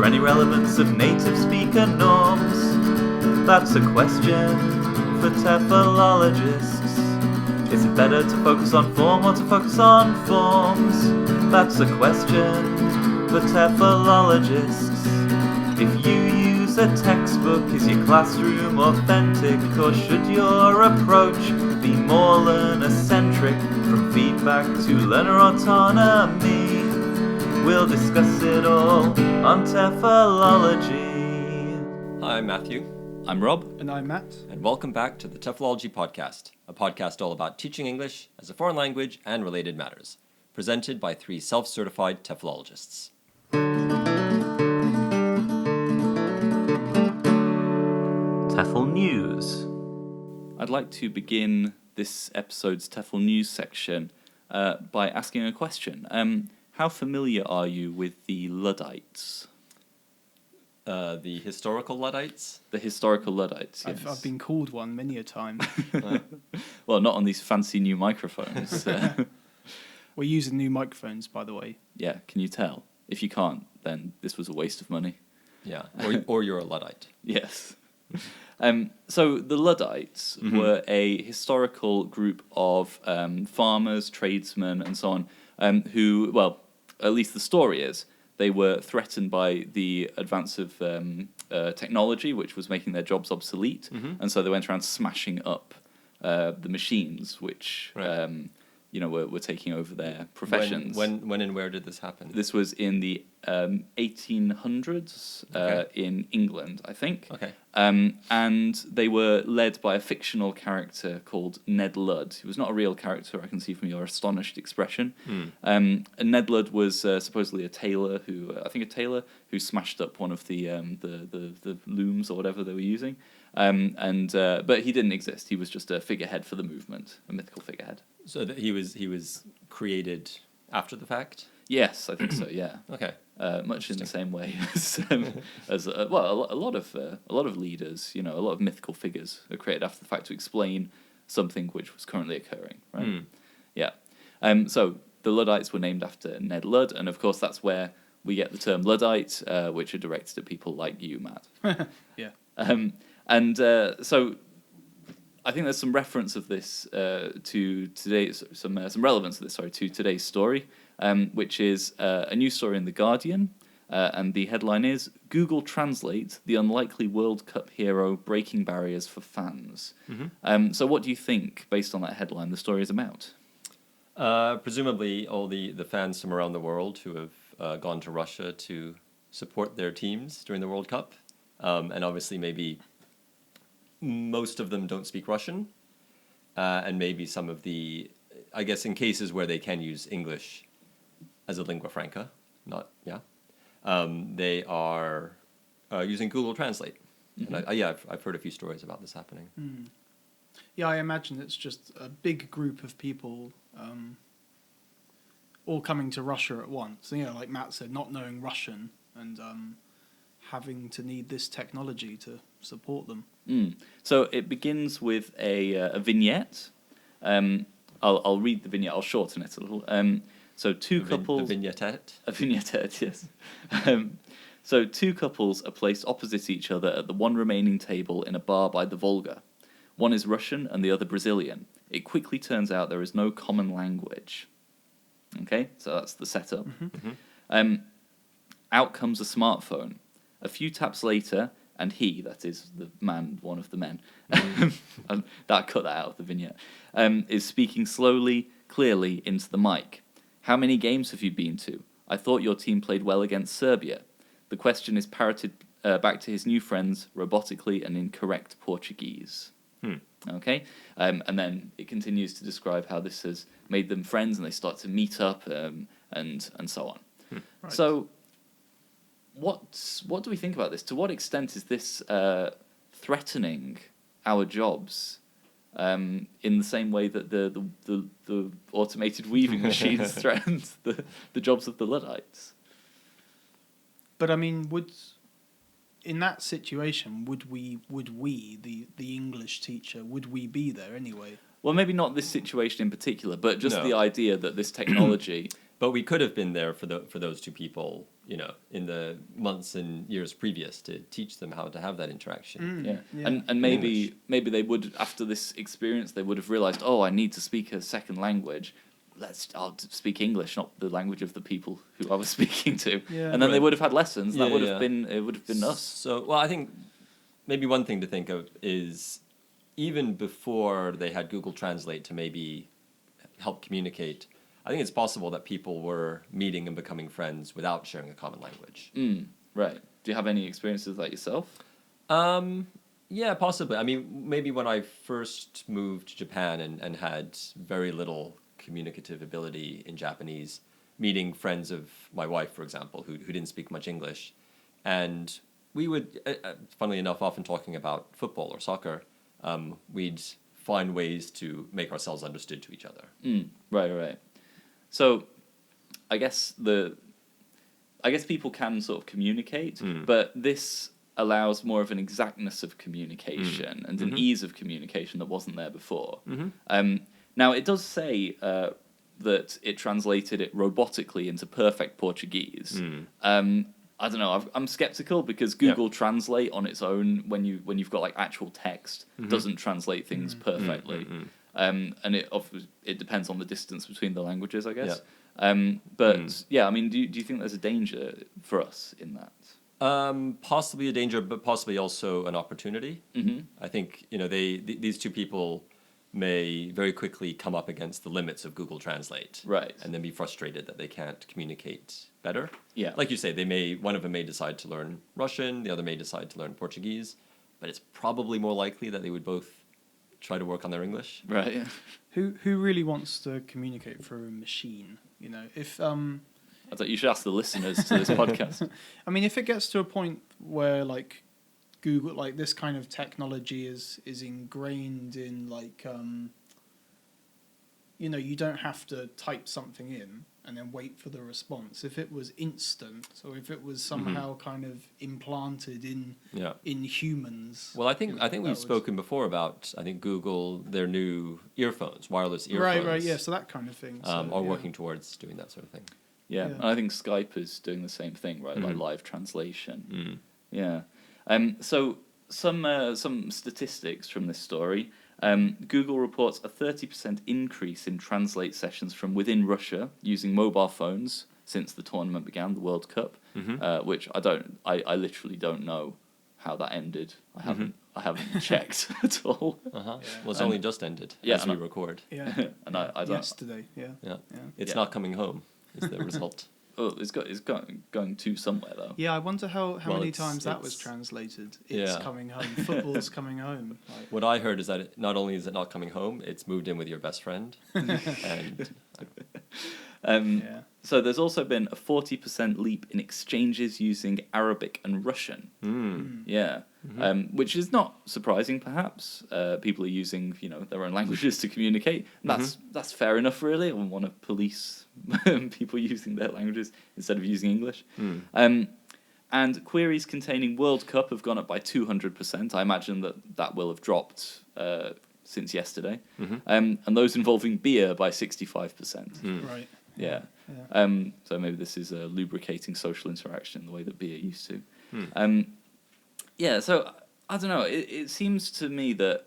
there any relevance of native speaker norms? That's a question for TEFLologists. Is it better to focus on form or to focus on forms? That's a question for TEFLologists. If you use a textbook, is your classroom authentic, or should your approach be more learner-centric? From feedback to learner autonomy, we'll discuss it all on TEFLology. Hi, I'm Matthew. I'm Rob. And I'm Matt. And welcome back to the TEFLology Podcast, a podcast all about teaching English as a foreign language and related matters, presented by 3 self-certified TEFLologists. TEFL News. I'd like to begin this episode's TEFL News section by asking a question. How familiar are you with the Luddites? The historical Luddites? The historical Luddites, yes. I've been called one many a time. Well, not on these fancy new microphones. We're using new microphones, by the way. Yeah, can you tell? If you can't, then this was a waste of money. Yeah, or you're a Luddite. Yes. So the Luddites were a historical group of farmers, tradesmen, and so on, who, well, at least the story is, they were threatened by the advance of technology, which was making their jobs obsolete, and so they went around smashing up the machines, which were taking over their professions. When and where did this happen? This was in the 1800s in England, I think. Okay. And they were led by a fictional character called Ned Ludd. He was not a real character, I can see from your astonished expression. And Ned Ludd was supposedly a tailor who smashed up one of the looms or whatever they were using. But he didn't exist. He was just a figurehead for the movement, a mythical figurehead. So that he was created after the fact? Yes, I think so. Yeah. Okay. Much in the same way as a lot of leaders, a lot of mythical figures are created after the fact to explain something which was currently occurring. Right. Yeah. So the Luddites were named after Ned Ludd, and of course that's where we get the term Luddite, which are directed at people like you, Matt. Yeah. So I think there's some reference of this to today's some relevance of this. Sorry, to today's story, which is a news story in The Guardian, and the headline is "Google Translate: The Unlikely World Cup Hero Breaking Barriers for Fans." So, what do you think, based on that headline, the story is about? Presumably, all the fans from around the world who have gone to Russia to support their teams during the World Cup, and obviously maybe most of them don't speak Russian, and maybe some of the, I guess, in cases where they can use English as a lingua franca, they are using Google Translate. And I've heard a few stories about this happening. Yeah, I imagine it's just a big group of people all coming to Russia at once. Like Matt said, not knowing Russian and having to need this technology to support them. So it begins with a vignette. I'll read the vignette. I'll shorten it a little. So two couples... A vignette? A vignette, yes. So 2 couples are placed opposite each other at the one remaining table in a bar by the Volga. One is Russian and the other Brazilian. It quickly turns out there is no common language. Okay, so that's the setup. Out comes a smartphone. A few taps later, and he, that is the man, one of the men, that cut that out of the vignette, is speaking slowly, clearly into the mic. How many games have you been to? I thought your team played well against Serbia. The question is parroted back to his new friends robotically and in correct Portuguese. Okay? And then it continues to describe how this has made them friends and they start to meet up and so on. Right. So what do we think about this? To what extent is this threatening our jobs in the same way that the automated weaving machines threatened the jobs of the Luddites? But I mean, in that situation, would we the English teacher, would we be there anyway? Well, maybe not this situation in particular, but just the idea that this technology But we could have been there for those two people, you know, in the months and years previous to teach them how to have that interaction. Yeah. And maybe they would, after this experience, they would have realized, oh, I need to speak a second language. I'll speak English, not the language of the people who I was speaking to. Yeah. And then they Right. would have had lessons. Yeah, That would yeah. have been it would have been us. So, well, I think maybe one thing to think of is even before they had Google Translate to maybe help communicate, I think it's possible that people were meeting and becoming friends without sharing a common language. Right. Do you have any experiences with that yourself? Yeah, possibly. I mean, maybe when I first moved to Japan and had very little communicative ability in Japanese, meeting friends of my wife, for example, who didn't speak much English, and we would, funnily enough, often talking about football or soccer, we'd find ways to make ourselves understood to each other. Right. So, I guess people can sort of communicate, but this allows more of an exactness of communication and an ease of communication that wasn't there before. Now, it does say that it translated it robotically into perfect Portuguese. I don't know. I'm skeptical because Google Translate on its own, when you've got like actual text, doesn't translate things perfectly. And it depends on the distance between the languages, I guess. But yeah, I mean, do you think there's a danger for us in that? Possibly a danger, but possibly also an opportunity. I think, you know, these two people may very quickly come up against the limits of Google Translate, Right. and then be frustrated that they can't communicate better. Yeah. Like you say, one of them may decide to learn Russian, the other may decide to learn Portuguese, but it's probably more likely that they would both try to work on their English. Right. Yeah. Who really wants to communicate through a machine? You know, if I thought you should ask the listeners to this podcast. I mean, if it gets to a point where like Google, like this kind of technology is ingrained in like you know, you don't have to type something in and then wait for the response. If it was instant, or if it was somehow kind of implanted in humans. Well, I think you know, we've spoken before about Google, their new earphones, wireless earphones. Right, yeah. So that kind of thing. Are working towards doing that sort of thing. Yeah, and I think Skype is doing the same thing, right? Like live translation. Yeah. So some statistics from this story. Google reports a 30% increase in translate sessions from within Russia using mobile phones since the tournament began, the World Cup, which I literally don't know how that ended. I haven't checked at all. Well, it's only just ended as we record. Yeah. And I don't. Yesterday. Yeah. It's not coming home. Is the result? Oh, it's going to somewhere though. Yeah, I wonder how many it's- times that was it's- translated. It's coming home. Football's coming home. Like, What I heard is that not only is it not coming home, it's moved in with your best friend. And So there's also been a 40% leap in exchanges using Arabic and Russian. Yeah, which is not surprising, perhaps. People are using, their own languages to communicate. That's fair enough, really. I wouldn't want to police people using their languages instead of using English. And queries containing World Cup have gone up by 200%. I imagine that will have dropped since yesterday. And those involving beer by 65%. right. Yeah. So maybe this is a lubricating social interaction in the way that beer used to. So I don't know. It seems to me that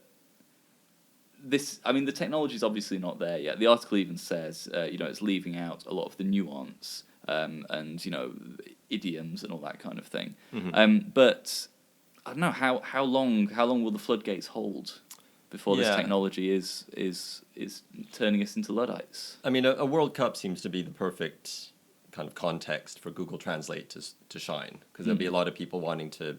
the technology is obviously not there yet. The article even says, it's leaving out a lot of the nuance and idioms and all that kind of thing. But I don't know how long will the floodgates hold before this technology is turning us into Luddites? I mean, a World Cup seems to be the perfect kind of context for Google Translate to shine, because there'll be a lot of people wanting to,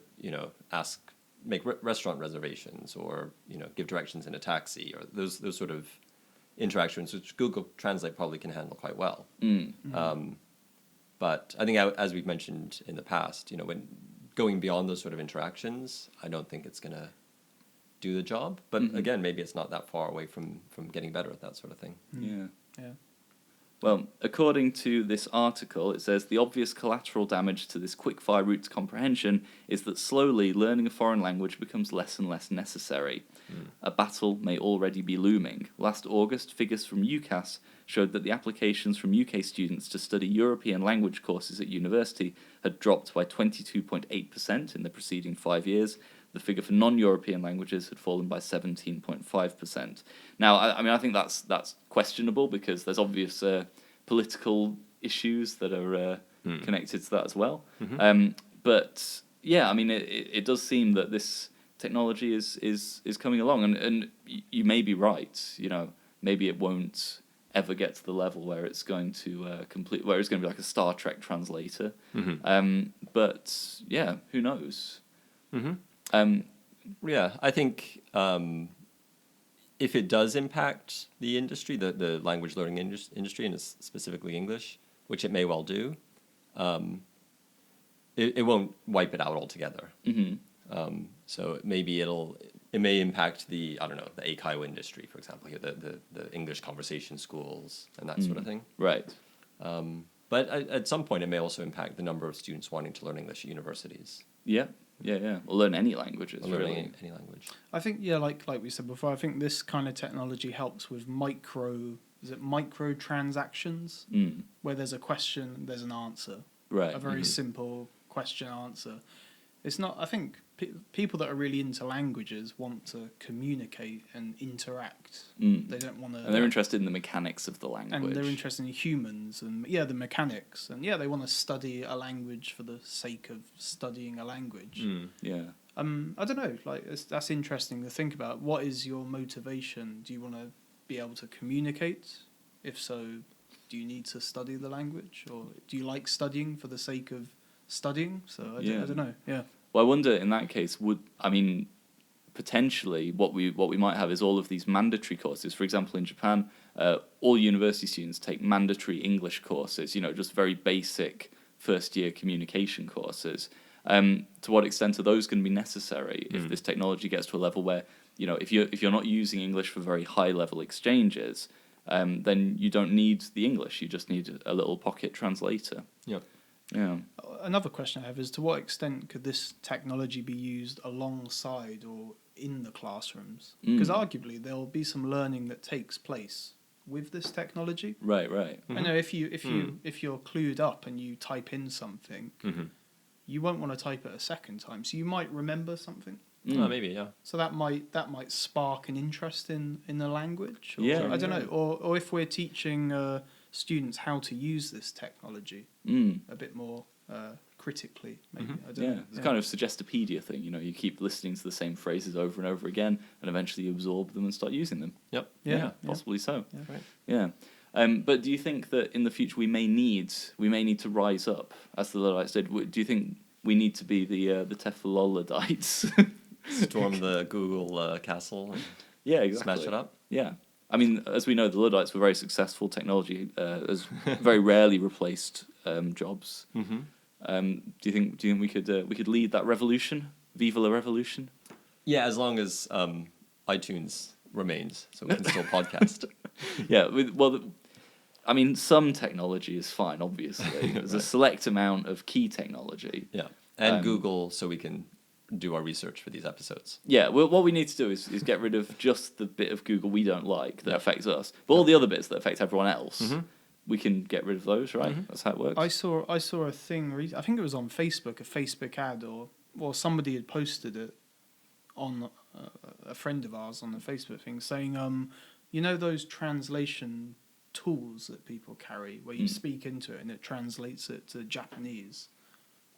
make restaurant reservations, or, give directions in a taxi, or those sort of interactions, which Google Translate probably can handle quite well. But I think, as we've mentioned in the past, when going beyond those sort of interactions, I don't think it's going to do the job. But again, maybe it's not that far away from getting better at that sort of thing. Yeah. Well, according to this article, it says the obvious collateral damage to this quick-fire route to comprehension is that slowly learning a foreign language becomes less and less necessary. A battle may already be looming. Last August, figures from UCAS showed that the applications from UK students to study European language courses at university had dropped by 22.8% in the preceding 5 years. The figure for non-European languages had fallen by 17.5%. Now, I think that's questionable because there's obvious political issues that are connected to that as well. But yeah, I mean, it does seem that this technology is coming along, and you may be right. You know, maybe it won't ever get to the level where it's going to where it's going to be like a Star Trek translator. But yeah, who knows? Yeah, I think if it does impact the industry, the language learning industry, and specifically English, which it may well do, it won't wipe it out altogether. So maybe it may impact the ACIO industry, for example, the English conversation schools and that sort of thing. Right. But at some point, it may also impact the number of students wanting to learn English at universities. Yeah. Or learn any languages, Any language. I think, like we said before, I think this kind of technology helps with micro transactions, where there's a question, there's an answer. Right. A very simple question answer. It's not, I think people that are really into languages want to communicate and interact. They don't want to... And they're interested in the mechanics of the language. And they're interested in humans and, the mechanics. And, they want to study a language for the sake of studying a language. Yeah. I don't know, that's interesting to think about. What is your motivation? Do you want to be able to communicate? If so, do you need to study the language? Or do you like studying for the sake of studying? So I don't know, yeah. Well, I wonder in that case, potentially what we might have is all of these mandatory courses. For example, in Japan, all university students take mandatory English courses, just very basic first-year communication courses. To what extent are those going to be necessary if this technology gets to a level where, if you're not using English for very high-level exchanges, then you don't need the English. You just need a little pocket translator. Yeah. Yeah. Another question I have is, to what extent could this technology be used alongside or in the classrooms? Because arguably there will be some learning that takes place with this technology. Right. I know if you're clued up and you type in something, you won't want to type it a second time, so you might remember something. Maybe, yeah. So that might spark an interest in the language. Or, Yeah. I don't know. Or if we're teaching students how to use this technology a bit more critically, maybe. I don't know. It's kind of Suggestopedia thing. You keep listening to the same phrases over and over again, and eventually you absorb them and start using them. Yep. Yeah, possibly so. Yeah. Right. Yeah. But do you think that in the future we may need to rise up, as the Luddites did? Do you think we need to be the TEFLologites? Storm the Google castle and exactly. smash it up? Yeah. I mean, as we know, the Luddites were very successful. Technology has very rarely replaced jobs. Do you think we could lead that revolution? Viva la revolution! Yeah, as long as iTunes remains, so we can still podcast. Yeah, some technology is fine, obviously. There's a select amount of key technology. Yeah, and Google, so we can do our research for these episodes. Yeah, well, what we need to do is get rid of just the bit of Google we don't like that affects us. But all the other bits that affect everyone else, we can get rid of those, right? That's how it works. I saw a thing, I think it was on Facebook, a Facebook ad, or somebody had posted it on a friend of ours on the Facebook thing, saying, those translation tools that people carry, where you speak into it and it translates it to Japanese.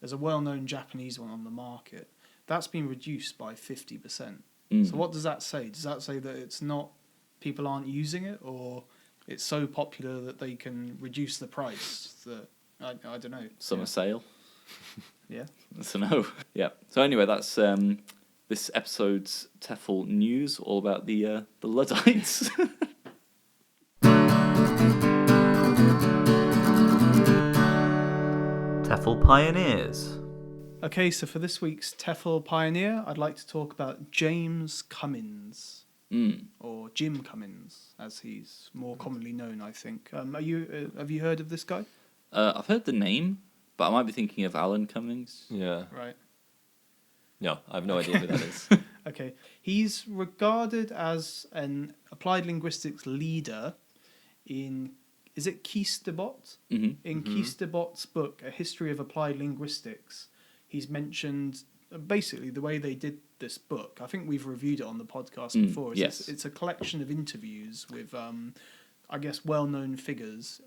There's a well-known Japanese one on the market. That's been reduced by 50%. So what does that say? Does that say that it's not, people aren't using it, or it's so popular that they can reduce the price that, I don't know. Summer sale? Yeah. So no. Yeah. So anyway, that's this episode's TEFL news, all about the Luddites. TEFL Pioneers. Okay, so for this week's TEFL Pioneer, I'd like to talk about James Cummins. or Jim Cummins, as he's more commonly known, I think. Have you heard of this guy? I've heard the name, but I might be thinking of Alan Cummings. Yeah. Right. No, I have no idea who that is. Okay. He's regarded as an applied linguistics leader in, is it Kees de Bot? Mm-hmm. In Kees de Bot's book, A History of Applied Linguistics, he's mentioned basically the way they did this book. I think we've reviewed it on the podcast before. Yes. It's a collection of interviews with, I guess, well-known figures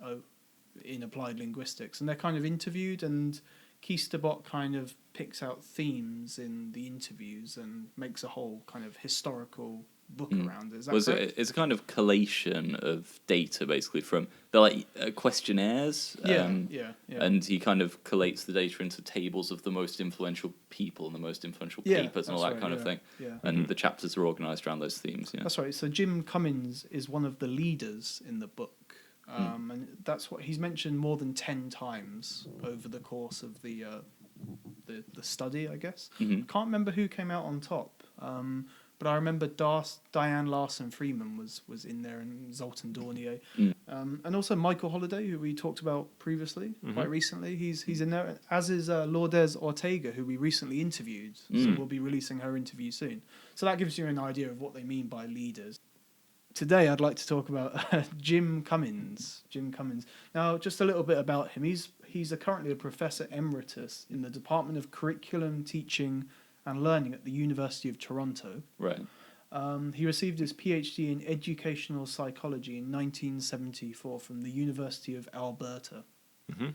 in applied linguistics. And they're kind of interviewed, and Kees de Bot kind of picks out themes in the interviews and makes a whole kind of historical book around it. Is that correct? It's a kind of collation of data, basically, from... They're like questionnaires. Yeah. And he kind of collates the data into tables of the most influential people and the most influential papers and all that kind of thing. Yeah. And the chapters are organised around those themes, yeah. That's right. So Jim Cummins is one of the leaders in the book. And that's what he's mentioned more than 10 times over the course of the study, I guess. Mm-hmm. I can't remember who came out on top, but I remember Diane Larson-Freeman was in there, and Zoltan Dornier, and also Michael Holliday, who we talked about previously, quite recently. He's in there, as is Lourdes Ortega, who we recently interviewed. So we'll be releasing her interview soon. So that gives you an idea of what they mean by leaders. Today, I'd like to talk about Jim Cummins. Now, just a little bit about him. He's currently a professor emeritus in the Department of Curriculum, Teaching and Learning at the University of Toronto. Right. He received his PhD in Educational Psychology in 1974 from the University of Alberta. Mm-hmm.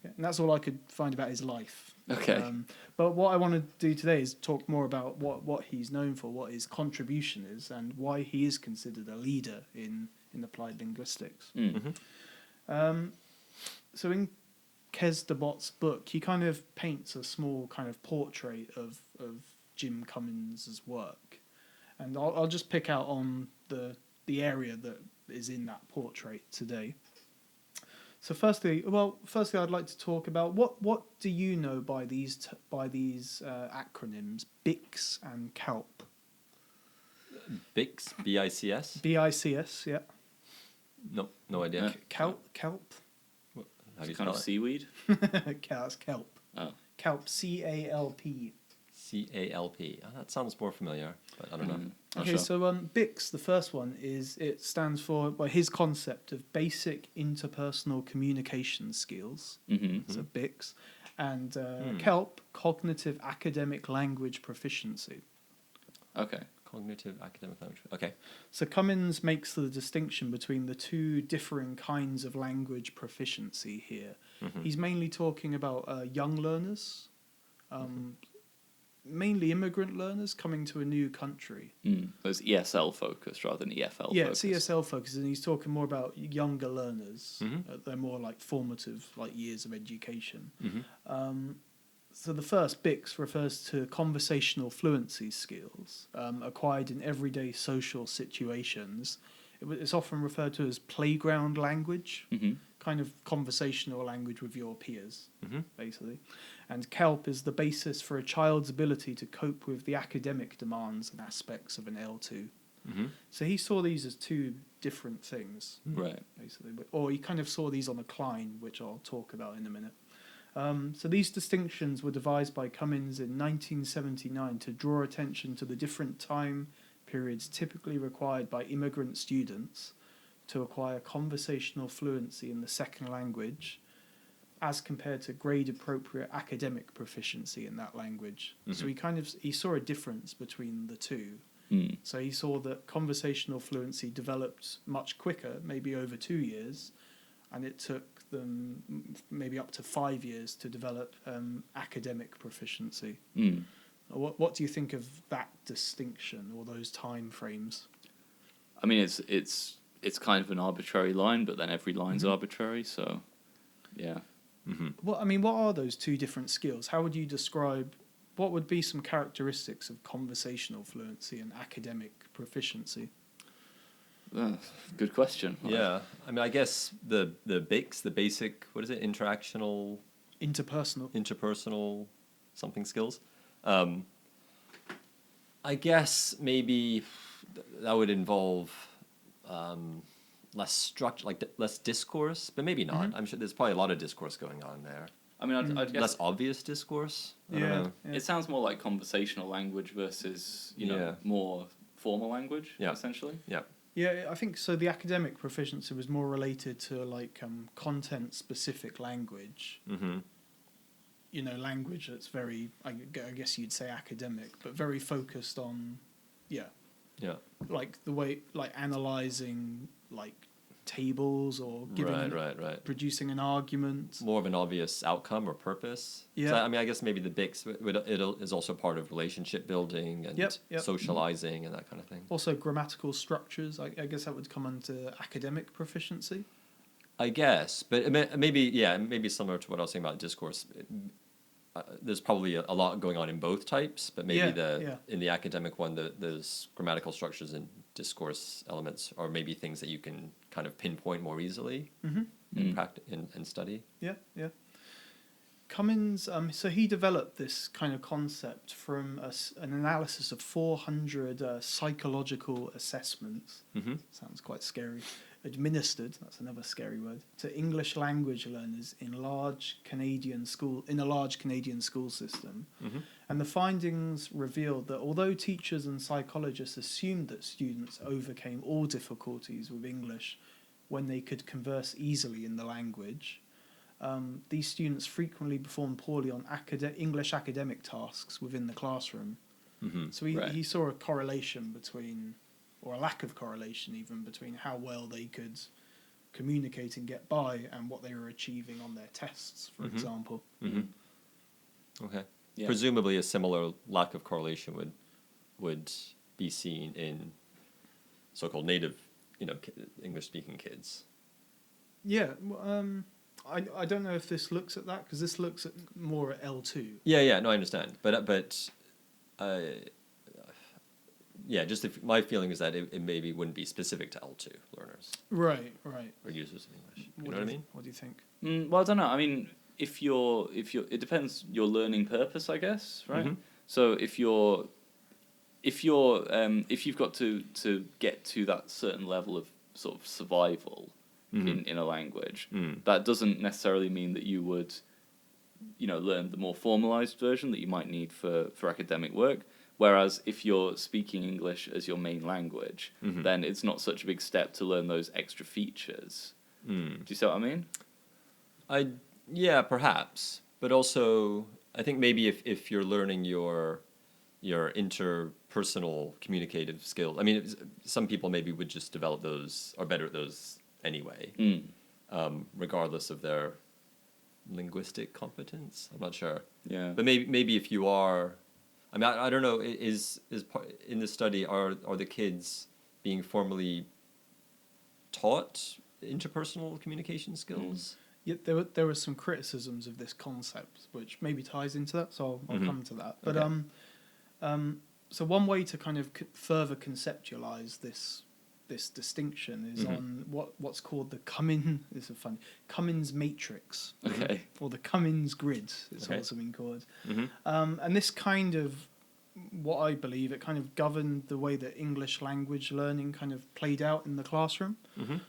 And that's all I could find about his life. Okay. But what I want to do today is talk more about what he's known for, what his contribution is, and why he is considered a leader in applied linguistics. So in Kees de Bot's book, he kind of paints a small kind of portrait of Jim Cummins' work. And I'll just pick out on the area that is in that portrait today. So firstly, I'd like to talk about what do you know by these acronyms, BICS and CALP? BICS, B-I-C-S? BICS, yeah. No idea. CALP? How do you Kind of spell it? seaweed? That's CALP. Oh. CALP, C-A-L-P. C-A-L-P. Oh, that sounds more familiar, but I don't know. Okay, sure. so BICS, the first one, it stands for his concept of basic interpersonal communication skills. Mm-hmm. So BICS, and CALP, cognitive academic language proficiency. Okay. Cognitive academic language. Okay. So Cummins makes the distinction between the two differing kinds of language proficiency here. He's mainly talking about young learners, mainly immigrant learners coming to a new country. So it's ESL focused rather than EFL Yeah, focused. it's ESL focused, and he's talking more about younger learners. They're more like formative, like years of education. So the first, BICS, refers to conversational fluency skills acquired in everyday social situations. It's often referred to as playground language, kind of conversational language with your peers, basically. And CALP is the basis for a child's ability to cope with the academic demands and aspects of an L2. So he saw these as two different things, Right. basically. Or he kind of saw these on a Klein, which I'll talk about in a minute. So these distinctions were devised by Cummins in 1979 to draw attention to the different time periods typically required by immigrant students to acquire conversational fluency in the second language as compared to grade-appropriate academic proficiency in that language. So he saw a difference between the two. So he saw that conversational fluency developed much quicker, maybe over 2 years, and it took them maybe up to 5 years to develop academic proficiency. What do you think of that distinction or those time frames? I mean, it's kind of an arbitrary line, but then every line's arbitrary, so yeah. Well, I mean, what are those two different skills? How would you describe? What would be some characteristics of conversational fluency and academic proficiency? Good question. Yeah. I mean, I guess the BICS, the basic, what is it, interpersonal something skills. I guess maybe that would involve less structure, like less discourse, but maybe not. I'm sure there's probably a lot of discourse going on there. I mean, I'd guess Less obvious discourse. I don't know. it sounds more like conversational language versus, more formal language, essentially. Yeah. Yeah, I think so. The academic proficiency was more related to like content-specific language. Mm-hmm. Language that's very, I guess you'd say academic, but very focused on, like the way, like analyzing like tables or giving producing an argument. More of an obvious outcome or purpose. Yeah. So, I mean, I guess maybe the BICS is also part of relationship building and socializing and that kind of thing. Also grammatical structures. I guess that would come under academic proficiency. I guess, but maybe similar to what I was saying about discourse. There's probably a lot going on in both types, but maybe in the academic one, there's grammatical structures and discourse elements are maybe things that you can kind of pinpoint more easily in practice and study. Yeah. Cummins, so he developed this kind of concept from an analysis of 400 psychological assessments. Sounds quite scary. Administered, that's another scary word, to English language learners in a large Canadian school system. And the findings revealed that although teachers and psychologists assumed that students overcame all difficulties with English when they could converse easily in the language, these students frequently performed poorly on English academic tasks within the classroom. So he saw a correlation between, or a lack of correlation even, between how well they could communicate and get by and what they were achieving on their tests, for example. Okay. Yeah. Presumably a similar lack of correlation would be seen in so-called native, English-speaking kids. Yeah. I don't know if this looks at that, because this looks at more at L2. Yeah, no, I understand. But just if my feeling is that it maybe wouldn't be specific to L2 learners. Right. Or users of English. You know what I mean? What do you think? Well, I don't know. I mean, if you're, it depends your learning purpose, I guess, right? So if you've got to get to that certain level of sort of survival in a language, that doesn't necessarily mean that you would, learn the more formalized version that you might need for academic work. Whereas if you're speaking English as your main language, then it's not such a big step to learn those extra features. Do you see what I mean? Yeah, perhaps. But also, I think maybe if you're learning your interpersonal communicative skills, I mean, some people maybe would just develop those, are better at those anyway, regardless of their linguistic competence. I'm not sure. Yeah. But maybe if you are, I mean, I don't know. Is in the study are the kids being formally taught interpersonal communication skills? Yeah, there were some criticisms of this concept, which maybe ties into that. So I'll come to that. But so one way to kind of further conceptualize this distinction is on what's called the Cummins matrix, or the Cummins grid. It's also been called, and this kind of, what I believe, it kind of governed the way that English language learning kind of played out in the classroom.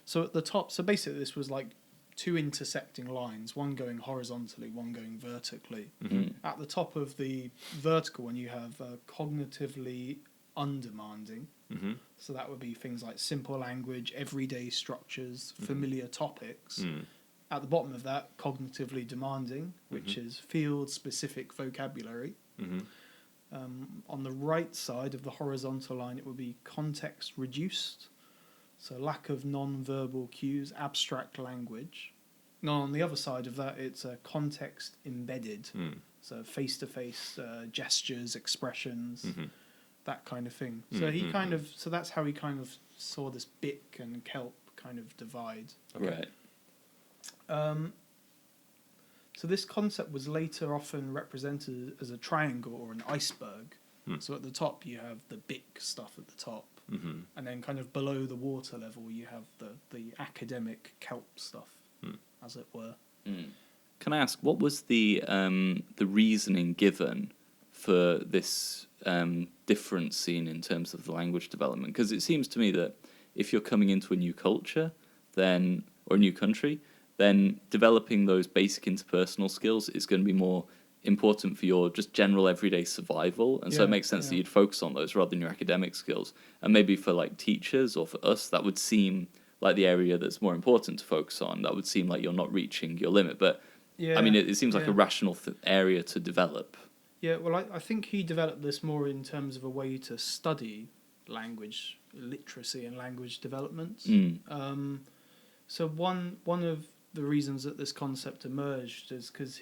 So at the top, so basically this was like two intersecting lines, one going horizontally, one going vertically. At the top of the vertical one, you have cognitively undemanding. So that would be things like simple language, everyday structures, familiar topics. At the bottom of that, cognitively demanding, which is field-specific vocabulary. On the right side of the horizontal line, it would be context-reduced, so lack of non-verbal cues, abstract language. Now, on the other side of that, it's context-embedded, so face-to-face gestures, expressions, that kind of thing. So he so that's how he kind of saw this BIC and KELP kind of divide. Right. So this concept was later often represented as a triangle or an iceberg. So at the top you have the BIC stuff at the top, and then kind of below the water level you have the academic KELP stuff, as it were. Can I ask, what was the reasoning given for this difference seen in terms of the language development? Because it seems to me that if you're coming into a new culture, then or a new country, then developing those basic interpersonal skills is going to be more important for your just general everyday survival, and so it makes sense that you'd focus on those rather than your academic skills. And maybe for like teachers or for us, that would seem like the area that's more important to focus on. That would seem like you're not reaching your limit, but I mean, it seems like a rational area to develop. Yeah, well, I think he developed this more in terms of a way to study language literacy and language development. So one of the reasons that this concept emerged is because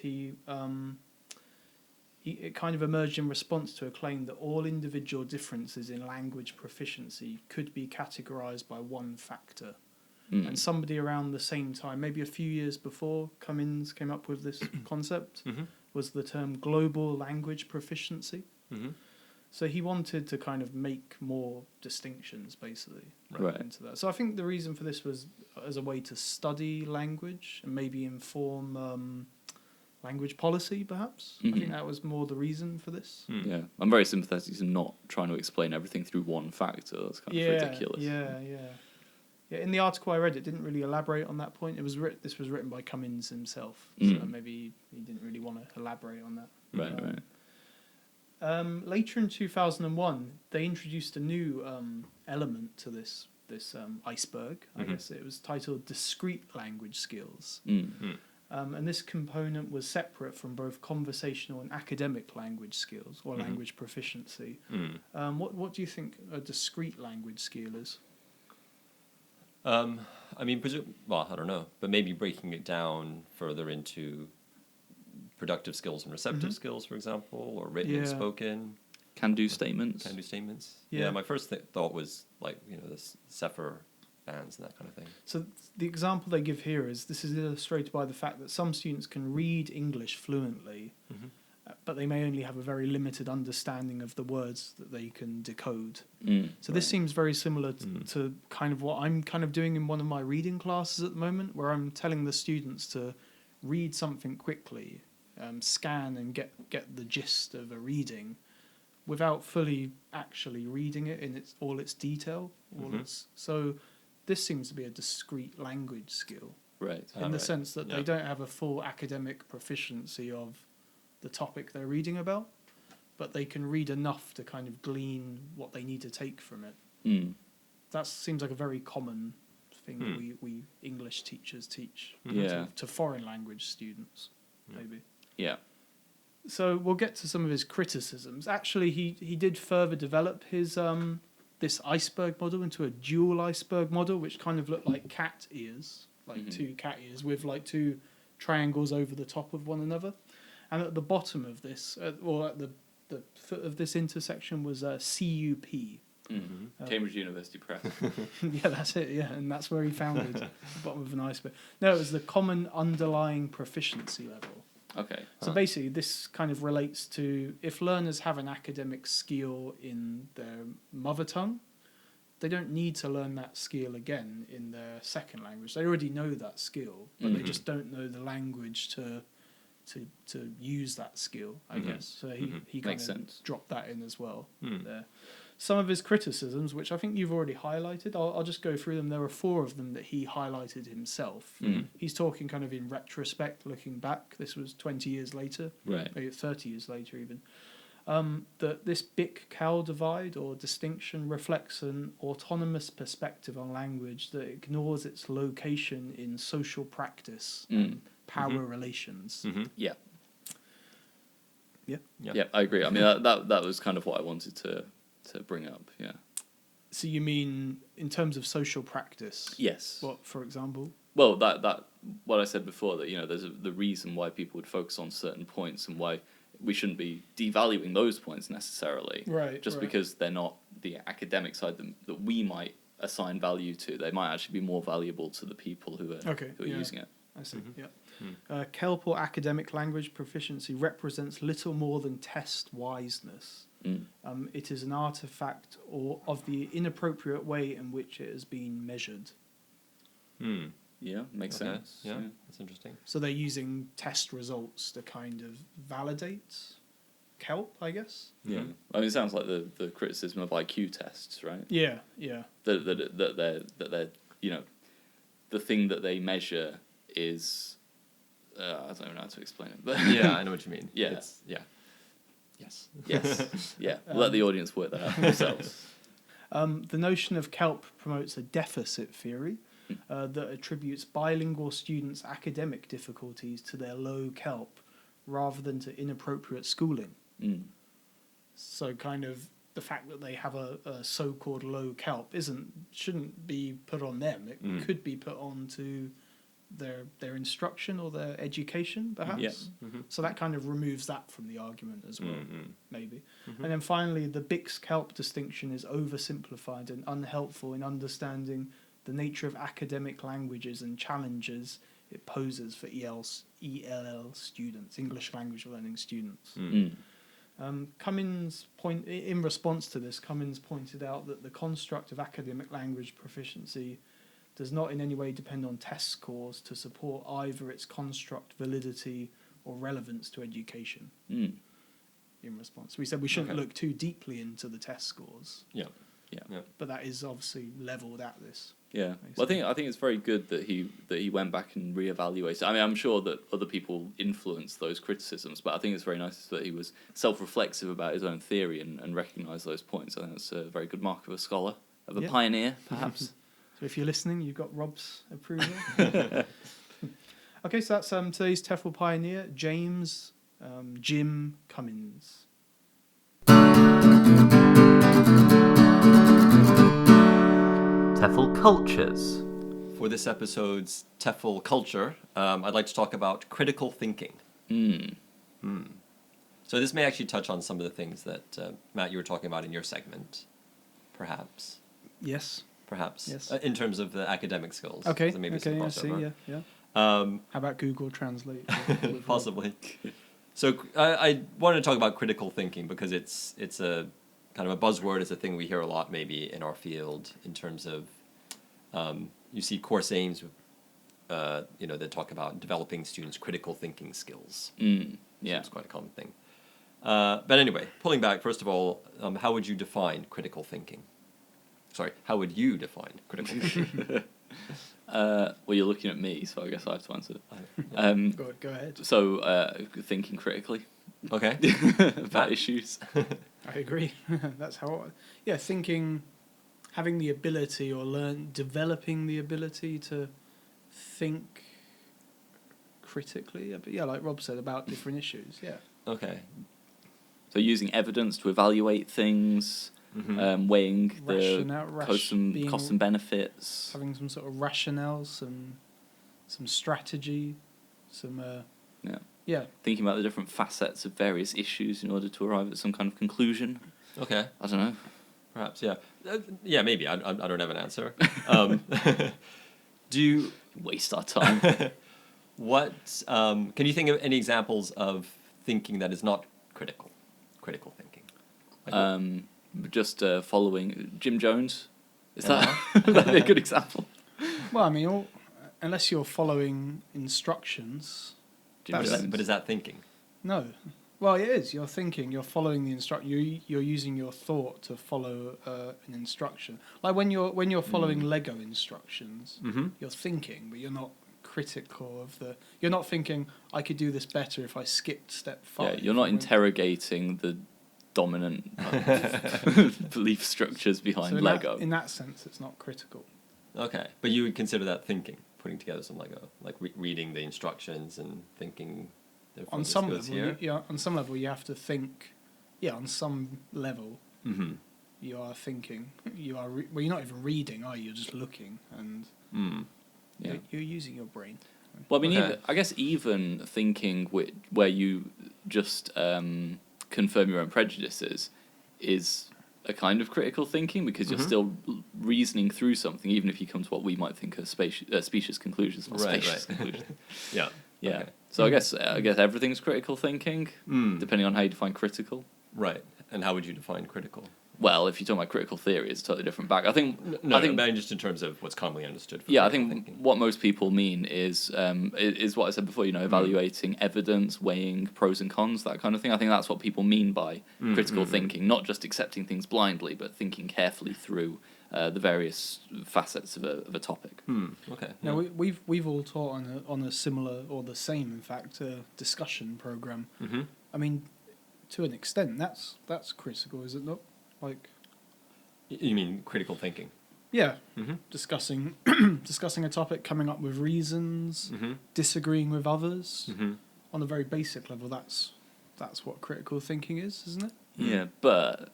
it kind of emerged in response to a claim that all individual differences in language proficiency could be categorized by one factor. And somebody around the same time, maybe a few years before Cummings came up with this concept, was the term global language proficiency. So he wanted to kind of make more distinctions, basically, into that. So I think the reason for this was as a way to study language and maybe inform language policy, perhaps. I think that was more the reason for this. Yeah, I'm very sympathetic to not trying to explain everything through one factor. That's kind of ridiculous. Yeah, in the article I read, it didn't really elaborate on that point. This was written by Cummings himself, so maybe he didn't really want to elaborate on that. Right. Later in 2001, they introduced a new element to this iceberg. I guess it was titled Discrete Language Skills. And this component was separate from both conversational and academic language skills or language proficiency. What do you think a discrete language skill is? I mean, I don't know, but maybe breaking it down further into productive skills and receptive skills, for example, or written and spoken. Can-do statements. Yeah, my first thought was like, the Cepher bands and that kind of thing. So the example they give here is this is illustrated by the fact that some students can read English fluently, but they may only have a very limited understanding of the words that they can decode. So this seems very similar to kind of what I'm kind of doing in one of my reading classes at the moment, where I'm telling the students to read something quickly, scan and get the gist of a reading without fully actually reading it in all its detail. So this seems to be a discrete language skill. Right. In the sense that they don't have a full academic proficiency of the topic they're reading about, but they can read enough to kind of glean what they need to take from it. That seems like a very common thing that we English teachers teach to foreign language students, maybe. Yeah. So we'll get to some of his criticisms. Actually, he did further develop his this iceberg model into a dual iceberg model, which kind of looked like cat ears, like two cat ears with like two triangles over the top of one another. And at the bottom of this, or at the foot of this intersection was CUP. Cambridge University Press. Yeah, that's it, and that's where he founded the bottom of an iceberg. No, it was the Common Underlying Proficiency Level. Okay. So basically, this kind of relates to if learners have an academic skill in their mother tongue, they don't need to learn that skill again in their second language. They already know that skill, but they just don't know the language to use that skill, I guess. So he kind of dropped that in as well there. Some of his criticisms, which I think you've already highlighted, I'll just go through them. There are 4 of them that he highlighted himself. He's talking kind of in retrospect, looking back. This was 20 years later, maybe 30 years later even. That this big-cow divide or distinction reflects an autonomous perspective on language that ignores its location in social practice and power relations. Yeah, I agree. I mean, that was kind of what I wanted to bring up. Yeah. So you mean in terms of social practice? Yes. What, for example? Well, that what I said before, that there's the reason why people would focus on certain points and why we shouldn't be devaluing those points necessarily. Right. Just because they're not the academic side that we might assign value to. They might actually be more valuable to the people who are using it. I see. KELP, or academic language proficiency, represents little more than test wiseness. It is an artifact of the inappropriate way in which it has been measured. Yeah, makes sense. Yeah, that's interesting. So they're using test results to kind of validate kelp, I guess. Yeah. I mean, it sounds like the criticism of IQ tests, right? Yeah. That they're the thing that they measure is I don't know how to explain it, but Yeah, I know what you mean. Yeah. Yes. Yes. Yeah. Let the audience work that out for themselves. The notion of kelp promotes a deficit theory that attributes bilingual students' academic difficulties to their low kelp rather than to inappropriate schooling. So kind of the fact that they have a so-called low kelp shouldn't be put on them. It could be put on to their instruction or their education, perhaps. Yeah. So that kind of removes that from the argument as well, maybe. And then finally, the Bix-Kelp distinction is oversimplified and unhelpful in understanding the nature of academic languages and challenges it poses for ELL students, English language learning students. Cummins in response to this, Cummins pointed out that the construct of academic language proficiency does not in any way depend on test scores to support either its construct validity or relevance to education. In response, we said we shouldn't look too deeply into the test scores. Yeah. But that is obviously levelled at this. Yeah, well, I think it's very good that he went back and reevaluated. I mean, I'm sure that other people influenced those criticisms, but I think it's very nice that he was self-reflexive about his own theory and recognised those points. I think that's a very good mark of a scholar, of a pioneer, perhaps. So if you're listening, you've got Rob's approval. Okay, so that's today's TEFL pioneer, Jim Cummins. TEFL cultures. For this episode's TEFL culture, I'd like to talk about critical thinking. So this may actually touch on some of the things that, Matt, you were talking about in your segment, perhaps. Yes. Perhaps. In terms of the academic skills. Okay, So maybe I see, yeah. How about Google Translate? Possibly. So I wanted to talk about critical thinking because it's a kind of a buzzword. It's a thing we hear a lot maybe in our field in terms of you see course aims, they talk about developing students' critical thinking skills. Yeah. So it's quite a common thing. But anyway, pulling back, first of all, how would you define critical thinking? Sorry, how would you define critical thinking? Well, you're looking at me, so I guess I have to answer. Go ahead. So, thinking critically. Okay. About issues. I agree. That's how. Thinking, having the ability or developing the ability to think critically. But like Rob said about different issues. Yeah. Okay. So using evidence to evaluate things. Weighing the cost and benefits, having some sort of rationale, some strategy, thinking about the different facets of various issues in order to arrive at some kind of conclusion. Okay, I don't know. Perhaps, yeah, maybe. I don't have an answer. Do you waste our time? What can you think of any examples of thinking that is not critical thinking? Just following Jim Jones. Is that a good example? Well, I mean, unless you're following instructions. But is that thinking? No. Well, it is. You're thinking. You're following the instruction. You're using your thought to follow an instruction. Like when you're following Lego instructions, you're thinking, but you're not critical of the. You're not thinking, I could do this better if I skipped step 5. Yeah, you're not interrogating the dominant belief structures behind Lego. In that sense, it's not critical. Okay, but you would consider that thinking, putting together some Lego, like reading the instructions and thinking. On some level, you have to think. Yeah, on some level, you are thinking. You are you're not even reading, are you? You're just looking, and you're using your brain. Well, I mean, I guess even thinking where you just confirm your own prejudices is a kind of critical thinking because you're still reasoning through something, even if you come to what we might think are specious conclusions. Conclusions. Yeah. Okay. So I guess everything's critical thinking, depending on how you define critical. Right. And how would you define critical? Well, if you're talking about critical theory, it's a totally different bag. I think No, but just in terms of what's commonly understood. For I think thinking. what most people mean is what I said before. Evaluating evidence, weighing pros and cons, that kind of thing. I think that's what people mean by critical thinking, not just accepting things blindly, but thinking carefully through the various facets of a topic. Okay. Now we've all taught on a similar or the same, in fact, discussion program. Mm-hmm. I mean, to an extent, that's critical, is it not? Like, You mean critical thinking? yeah, Mm-hmm. discussing a topic, coming up with reasons, disagreeing with others on a very basic level. That's what critical thinking is, isn't it? Yeah, but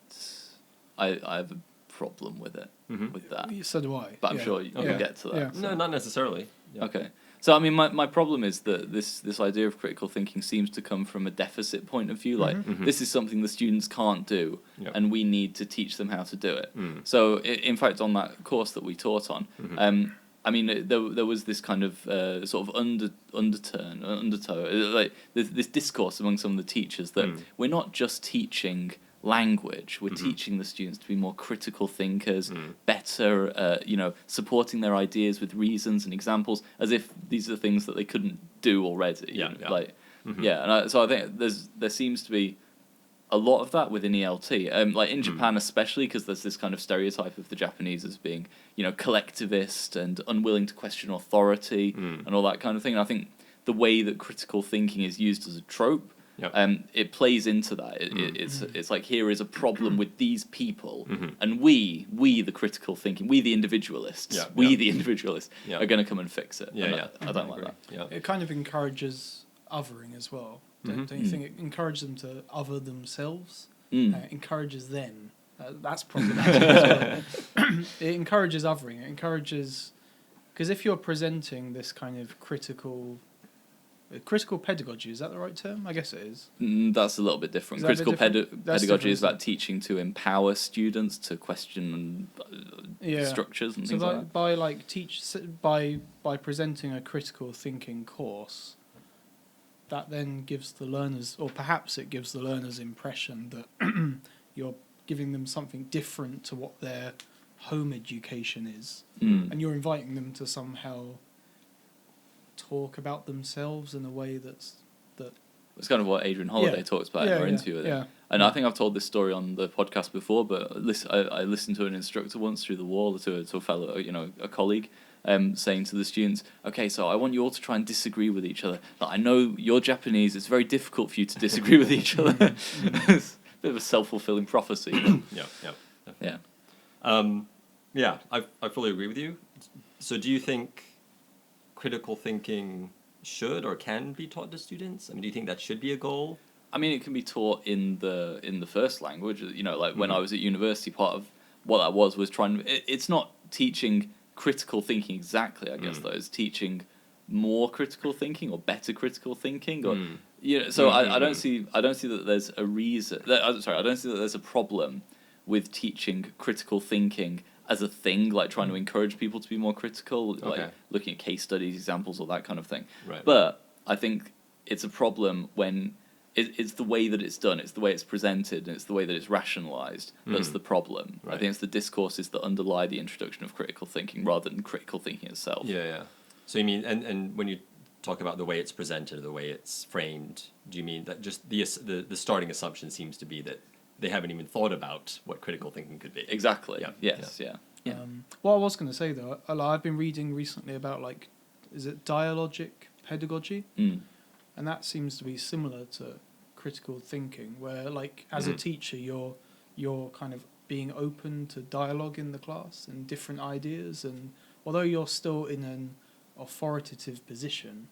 I have a problem with it, with that. So do I. But I'm yeah. sure you'll get to that. Yeah. No, not necessarily. Yeah. Okay. So, I mean, my problem is that this idea of critical thinking seems to come from a deficit point of view. Like, this is something the students can't do, Yep. and we need to teach them how to do it. So, in fact, on that course that we taught on, I mean, there was this kind of sort of undertow, like this discourse among some of the teachers that we're not just teaching language, we're teaching the students to be more critical thinkers, better, supporting their ideas with reasons and examples, as if these are things that they couldn't do already. Yeah. So I think there seems to be a lot of that within ELT, like in Japan especially, because there's this kind of stereotype of the Japanese as being, collectivist and unwilling to question authority and all that kind of thing. And I think the way that critical thinking is used as a trope, it plays into that. It's like, here is a problem with these people, and we the critical thinking, we the individualists, are going to come and fix it. I don't like that. Yeah. It kind of encourages othering as well. Don't you think it encourages them to other themselves? Encourages them. That's problematic as well. It encourages othering. It encourages... Because if you're presenting this kind of critical pedagogy, is that the right term? I guess it is. That's a little bit different. Is that a bit Critical different? That's pedagogy different, is about teaching to empower students to question structures and things like that. By presenting a critical thinking course, that then gives the learners, or perhaps it gives the learners impression that you're giving them something different to what their home education is, and you're inviting them to somehow talk about themselves in a way that's It's kind of what Adrian Holiday talks about in our interview with him. And I think I've told this story on the podcast before, but I listened to an instructor once through the wall, to a fellow, a colleague, saying to the students, okay, so I want you all to try and disagree with each other. Like, I know you're Japanese, it's very difficult for you to disagree with each other. It's a bit of a self-fulfilling prophecy. I fully agree with you. So do you think critical thinking should or can be taught to students? I mean, do you think that should be a goal? I mean, it can be taught in the first language. Like when I was at university, part of what that was trying. It's not teaching critical thinking exactly, I guess. Though it's teaching more critical thinking or better critical thinking, or So I don't see that there's a reason. I don't see that there's a problem with teaching critical thinking as a thing, like trying to encourage people to be more critical, like looking at case studies, examples, or that kind of thing. Right. But I think it's a problem when it's the way that it's done, it's the way it's presented, and it's the way that it's rationalised that's the problem. Right. I think it's the discourses that underlie the introduction of critical thinking rather than critical thinking itself. Yeah. So you mean, and when you talk about the way it's presented or the way it's framed, do you mean that just the starting assumption seems to be that they haven't even thought about what critical thinking could be? Exactly. Yeah. Yes. Yeah. What I was going to say though, I've been reading recently about is it dialogic pedagogy, and that seems to be similar to critical thinking, where as a teacher you're kind of being open to dialogue in the class and different ideas, and although you're still in an authoritative position,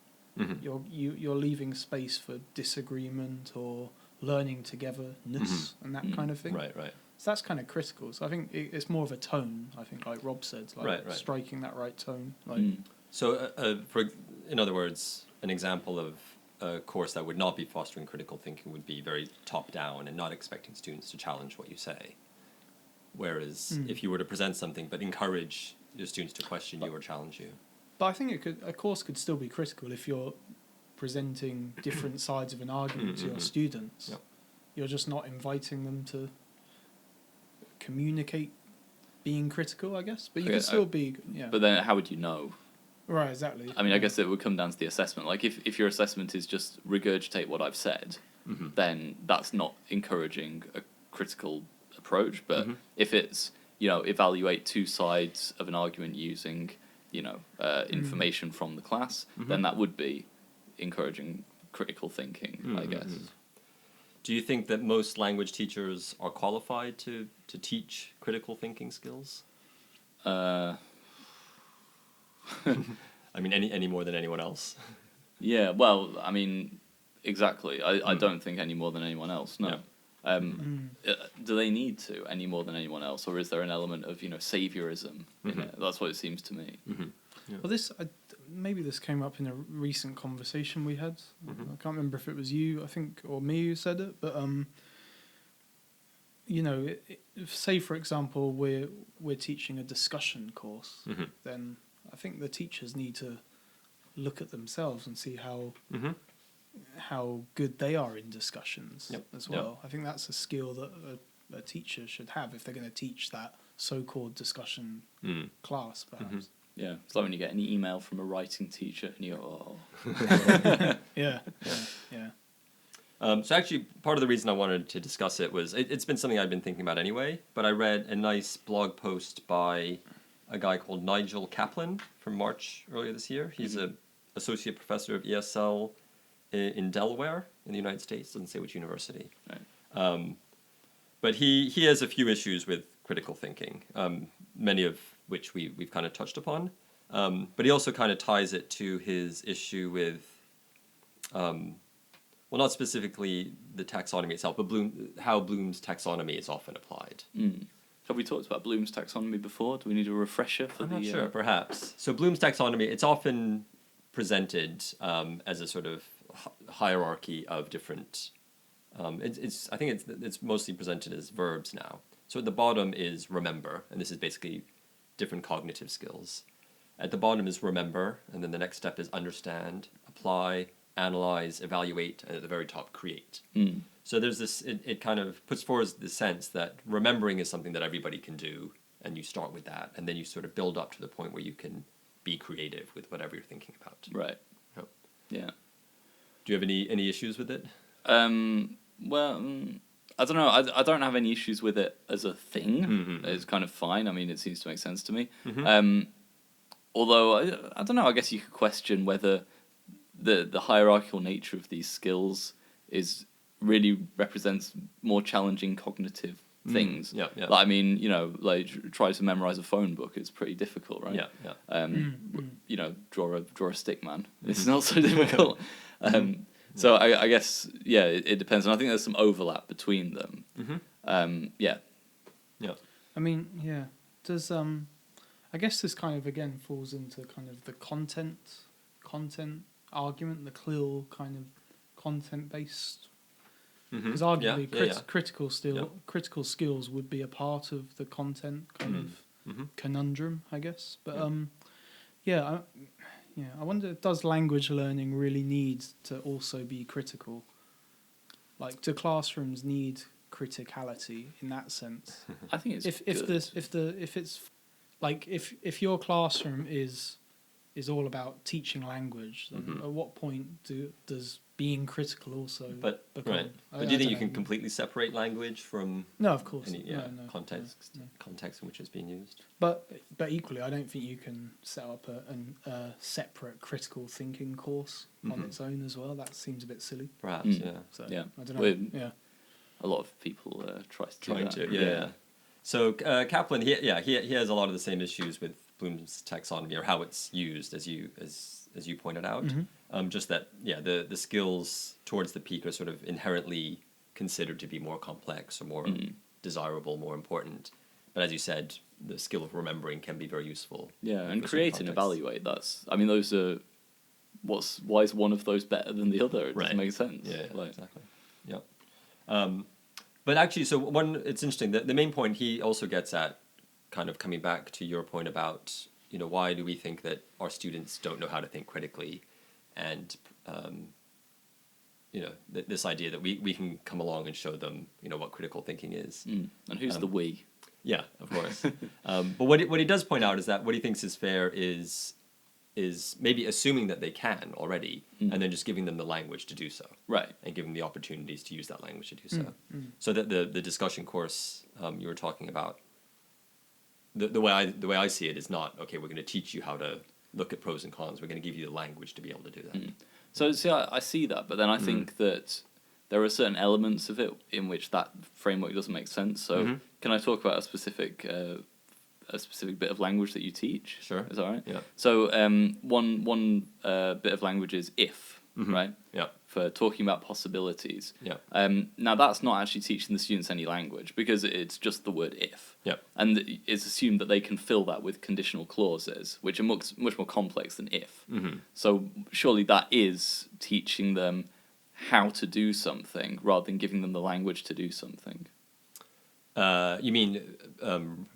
you're leaving space for disagreement or learning togetherness and that kind of thing. Right. So that's kind of critical. So I think it's more of a tone, I think, like Rob said, striking that right tone. So, in other words, an example of a course that would not be fostering critical thinking would be very top-down and not expecting students to challenge what you say. Whereas if you were to present something but encourage your students to question you or challenge you. But I think a course could still be critical if you're presenting different sides of an argument to your students. Yep. You're just not inviting them to communicate being critical, I guess. But you Okay, can still be, But then how would you know? Right, exactly. I mean, I guess it would come down to the assessment. Like, if your assessment is just regurgitate what I've said, then that's not encouraging a critical approach. But if it's, evaluate two sides of an argument using, information from the class, then that would be encouraging critical thinking, I guess. Do you think that most language teachers are qualified to teach critical thinking skills? I mean, any more than anyone else. Yeah, well, I mean, exactly. I don't think any more than anyone else, no. Yeah. Do they need to any more than anyone else, or is there an element of, saviorism in it? That's what it seems to me. Yeah. Well, maybe this came up in a recent conversation we had. I can't remember if it was you, I think, or me who said it, but if, say for example we're teaching a discussion course, then I think the teachers need to look at themselves and see how good they are in discussions as well. I think that's a skill that a teacher should have if they're going to teach that so-called discussion class, perhaps. Yeah, it's like when you get an email from a writing teacher and you go, Yeah. So actually, part of the reason I wanted to discuss it was, it's been something I've been thinking about anyway, but I read a nice blog post by a guy called Nigel Caplan from March earlier this year. He's an associate professor of ESL in Delaware in the United States. Doesn't say which university. Right. But he has a few issues with critical thinking, many of which we've kind of touched upon. But he also kind of ties it to his issue with, well, not specifically the taxonomy itself, but how Bloom's taxonomy is often applied. Have we talked about Bloom's taxonomy before? Do we need a refresher for I'm not sure, perhaps. So Bloom's taxonomy, it's often presented as a sort of hierarchy of different... I think it's mostly presented as verbs now. So at the bottom is remember, and this is basically different cognitive skills. At the bottom is remember, and then the next step is understand, apply, analyze, evaluate, and at the very top, create. So there's this, it kind of puts forward the sense that remembering is something that everybody can do, and you start with that, and then you sort of build up to the point where you can be creative with whatever you're thinking about. Right. Yep. Yeah. Do you have any issues with it? Well, I don't know. I don't have any issues with it as a thing. It's kind of fine. I mean, it seems to make sense to me. Although, I don't know, I guess you could question whether the hierarchical nature of these skills really represents more challenging cognitive things. Yeah. Like, I mean, try to memorize a phone book. It's pretty difficult, right? Yeah. Draw a stick man. It's not so difficult. So I guess, it depends. And I think there's some overlap between them. Yeah. I mean, does I guess this kind of again falls into kind of the content argument, the CLIL kind of content based. Because arguably critical skills would be a part of the content kind of conundrum, I guess. But I wonder, does language learning really need to also be critical? Like, do classrooms need criticality in that sense? I think it's if your classroom is all about teaching language, then at what point does being critical also become... Right. But do you think you can completely separate language from... No, of course. Any context in which it's being used? But equally, I don't think you can set up a separate critical thinking course on its own as well. That seems a bit silly. Perhaps, yeah. So, yeah. I don't know. A lot of people try to do that. Yeah. So Caplan, he has a lot of the same issues with Bloom's taxonomy, or how it's used, as you pointed out. Just that, the skills towards the peak are sort of inherently considered to be more complex or more desirable, more important. But as you said, the skill of remembering can be very useful. Yeah, and create and evaluate. Those are. Why is one of those better than the other? It doesn't make sense. Yeah, exactly. Yeah. But actually, it's interesting. The main point he also gets at, kind of coming back to your point about, why do we think that our students don't know how to think critically, and this idea that we can come along and show them, what critical thinking is. And who's the we? Yeah, of course. But what he does point out is that what he thinks is fair is maybe assuming that they can already, and then just giving them the language to do so. Right. And giving them the opportunities to use that language to do so. So that the discussion course you were talking about, the way I see it is not, okay, we're going to teach you how to look at pros and cons. We're going to give you the language to be able to do that. So see, I see that, but then I think that there are certain elements of it in which that framework doesn't make sense. So can I talk about a specific bit of language that you teach? Sure. Is that all right? Yeah. So one bit of language is if, right? Yeah. For talking about possibilities. Yeah. Now that's not actually teaching the students any language because it's just the word if. Yeah. And it's assumed that they can fill that with conditional clauses, which are much more complex than if. So surely that is teaching them how to do something rather than giving them the language to do something. You mean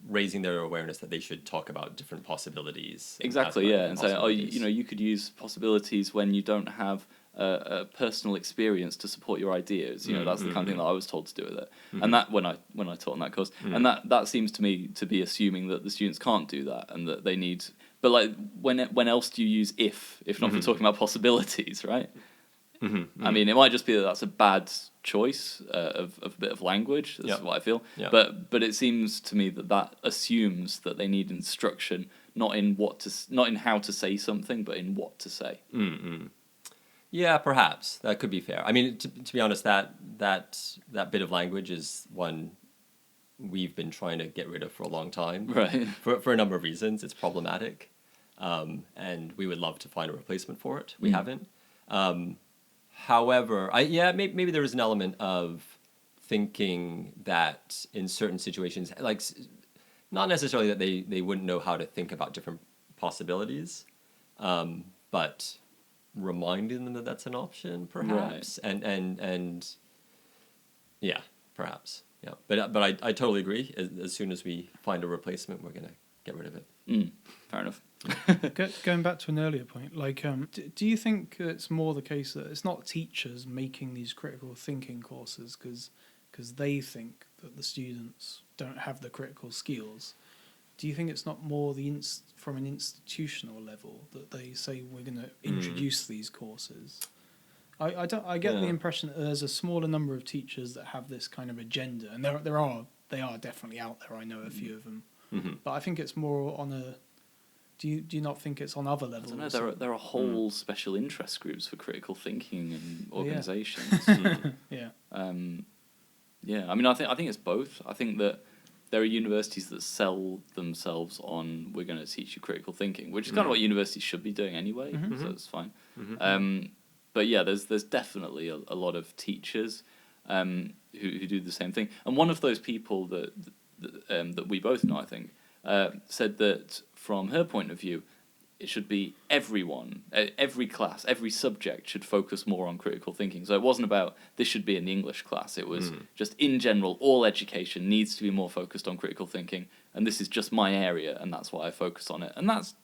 raising their awareness that they should talk about different possibilities? Exactly, yeah. And say, you could use possibilities when you don't have a personal experience to support your ideas. That's the kind of thing that I was told to do with it. And that when I taught on that course, and that seems to me to be assuming that the students can't do that and that they need. But like, when else do you use if not for talking about possibilities, right? I mean, it might just be that that's a bad choice of a bit of language. That's what I feel. Yeah. But it seems to me that assumes that they need instruction, not in how to say something, but in what to say. Yeah, perhaps that could be fair. I mean, to be honest, that bit of language is one we've been trying to get rid of for a long time. Right. For a number of reasons, it's problematic, and we would love to find a replacement for it. We haven't. However, maybe there is an element of thinking that in certain situations, like not necessarily that they wouldn't know how to think about different possibilities, but reminding them that that's an option, perhaps, right. and yeah, perhaps, yeah. But I totally agree. As soon as we find a replacement, we're gonna get rid of it. Fair enough. Going back to an earlier point, like, do you think it's more the case that it's not teachers making these critical thinking courses because they think that the students don't have the critical skills? Do you think it's not more from an institutional level that they say we're going to introduce these courses? I get the impression that there's a smaller number of teachers that have this kind of agenda, and they are definitely out there. I know a few of them, but I think it's more on a. Do you not think it's on other levels? I don't know. There are whole special interest groups for critical thinking and organisations. Yeah. Yeah. I mean, I think it's both. I think that there are universities that sell themselves on we're going to teach you critical thinking, which is kind of what universities should be doing anyway. So it's fine. But yeah, there's definitely a lot of teachers who do the same thing. And one of those people that we both know, I think, said that from her point of view, it should be everyone, every class, every subject should focus more on critical thinking. So it wasn't about this should be in the English class. It was just in general, all education needs to be more focused on critical thinking. And this is just my area, and that's why I focus on it. And that's,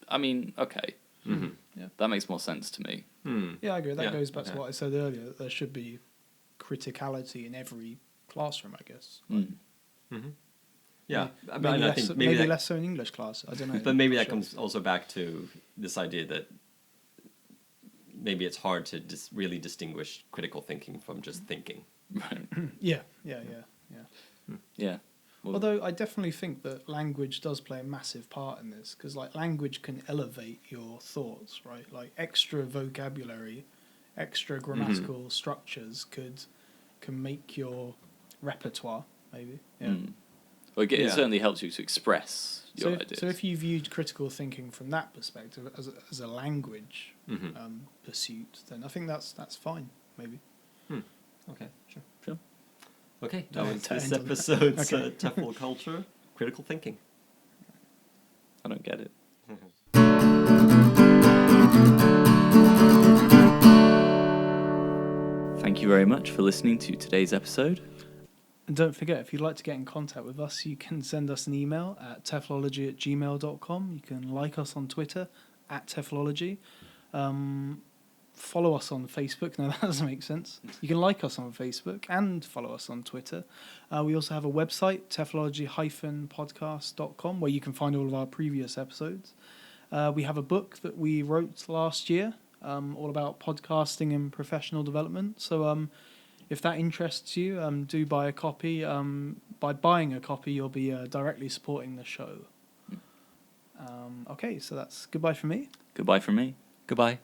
I mean, okay. Yeah, that makes more sense to me. Yeah, I agree. That goes back to what I said earlier. That there should be criticality in every classroom, I guess. Yeah, I think maybe less so in English class. I don't know. But maybe that comes also back to this idea that maybe it's hard to really distinguish critical thinking from just thinking. Right. Yeah. Yeah. Well, although I definitely think that language does play a massive part in this, because like language can elevate your thoughts, right? Like extra vocabulary, extra grammatical structures can make your repertoire, maybe. Yeah. Well, it certainly helps you to express your ideas. So if you viewed critical thinking from that perspective as a language pursuit, then I think that's fine, maybe. Okay, sure. Okay, that was this episode's TEFL Culture, critical thinking. I don't get it. Thank you very much for listening to today's episode. And don't forget, if you'd like to get in contact with us, you can send us an email at TEFLology@gmail.com. You can like us on Twitter @TEFLology. follow us on Facebook. No, that doesn't make sense. You can like us on Facebook and follow us on Twitter. We also have a website, TEFLology-podcast.com, where you can find all of our previous episodes. We have a book that we wrote last year, all about podcasting and professional development. So if that interests you, do buy a copy. By buying a copy, you'll be directly supporting the show. Okay, so that's goodbye from me. Goodbye from me. Goodbye.